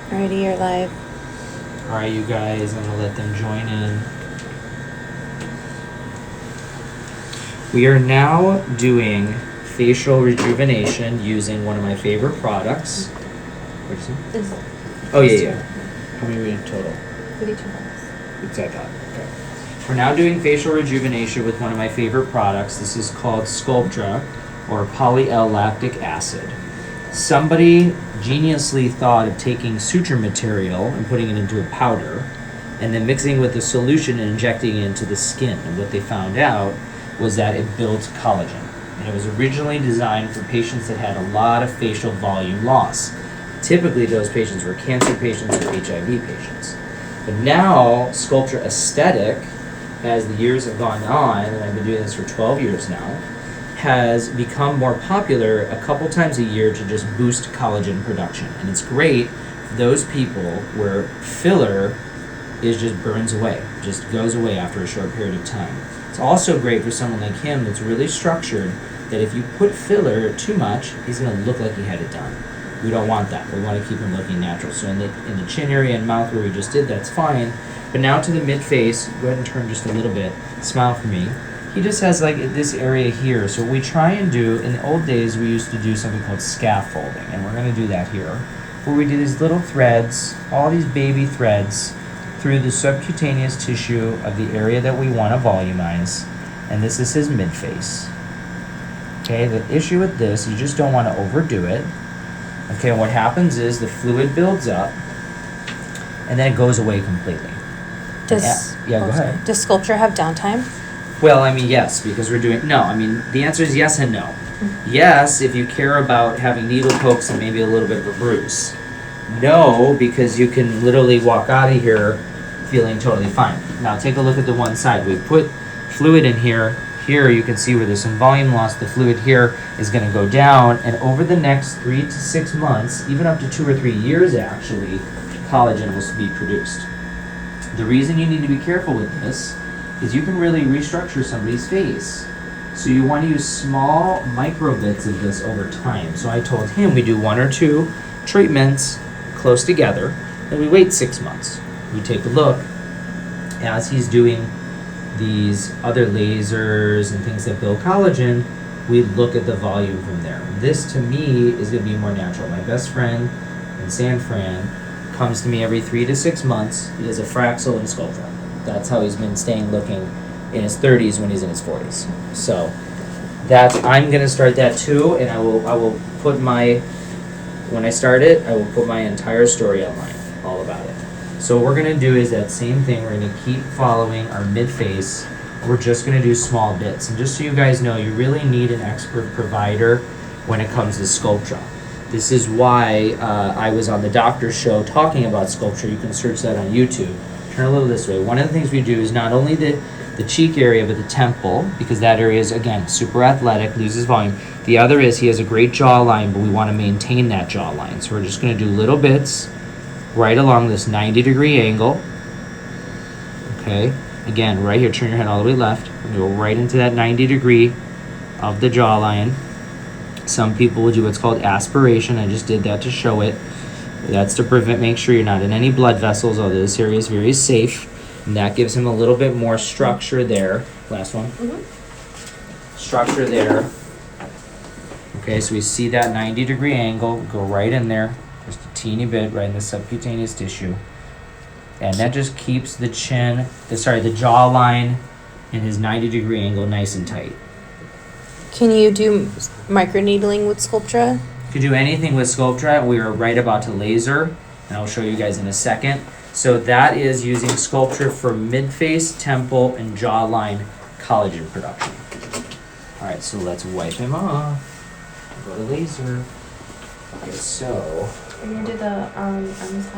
Alrighty, you're live. Alright, you guys, I'm gonna let them join in. We are now doing facial rejuvenation using one of my favorite products. What did you say? Oh, yeah. How many we in total? 32 bucks. It's I thought. Okay. We're now doing facial rejuvenation with one of my favorite products. This is called Sculptra, or poly-l-lactic acid. Somebody geniusly thought of taking suture material and putting it into a powder, and then mixing with the solution and injecting it into the skin. And what they found out was that it built collagen. And it was originally designed for patients that had a lot of facial volume loss. Typically, those patients were cancer patients or HIV patients. But now, Sculptra Aesthetic, as the years have gone on, and I've been doing this for 12 years now, has become more popular a couple times a year to just boost collagen production. And it's great for those people where filler is just burns away, just goes away after a short period of time. It's also great for someone like him that's really structured, that if you put filler too much, he's gonna look like he had it done. We don't want that. We want to keep him looking natural. So in the chin area and mouth where we just did, that's fine. But now to the mid-face, go ahead and turn just a little bit. Smile for me. He just has like this area here. So what we try and do, in the old days, we used to do something called scaffolding. And we're going to do that here. Where we do these little threads, all these baby threads, through the subcutaneous tissue of the area that we want to volumize. And this is his mid-face. Okay, the issue with this, you just don't want to overdo it. Okay, and what happens is the fluid builds up, and then it goes away completely. Go ahead. Does Sculptra have downtime? Well, I mean, yes, because we're doing, no, I mean, the answer is yes and no. Mm-hmm. Yes, if you care about having needle pokes and maybe a little bit of a bruise. No, because you can literally walk out of here feeling totally fine. Now, take a look at the one side. We put fluid in here. Here you can see where there's some volume loss. The fluid here is going to go down, and over the next 3 to 6 months, even up to 2 or 3 years actually, collagen will be produced. The reason you need to be careful with this is you can really restructure somebody's face. So you want to use small micro bits of this over time. So I told him we do 1 or 2 treatments close together, then we wait 6 months. We take a look as he's doing these other lasers and things that build collagen. We look at the volume from there. This to me is going to be more natural. My best friend in San Fran comes to me every 3 to 6 months. He has a Fraxel and Sculptra. That's how he's been staying looking in his 30s when he's in his 40s. So I'm going to start that too, and I will put when I start it, I will put my entire story online, all about it. So what we're going to do is that same thing. We're going to keep following our mid-face. We're just going to do small bits. And just so you guys know, you really need an expert provider when it comes to Sculptra. This is why I was on the doctor's show talking about Sculptra. You can search that on YouTube. Turn a little this way. One of the things we do is not only the cheek area, but the temple, because that area is, again, super athletic, loses volume. The other is he has a great jawline, but we want to maintain that jawline. So we're just going to do little bits right along this 90-degree angle. Okay, again, right here, turn your head all the way left. We're gonna go right into that 90-degree of the jawline. Some people will do what's called aspiration. I just did that to show it. That's to make sure you're not in any blood vessels, although this area is very safe. And that gives him a little bit more structure there. Last one. Mm-hmm. Structure there. Okay, so we see that 90-degree angle. Go right in there. Just a teeny bit right in the subcutaneous tissue. And that just keeps the the jawline and his 90-degree angle nice and tight. Can you do microneedling with Sculptra? You can do anything with Sculptra. We are right about to laser, and I'll show you guys in a second. So that is using Sculptra for mid-face, temple, and jawline collagen production. All right, so let's wipe him off. Go to laser. Okay, so Are you gonna do the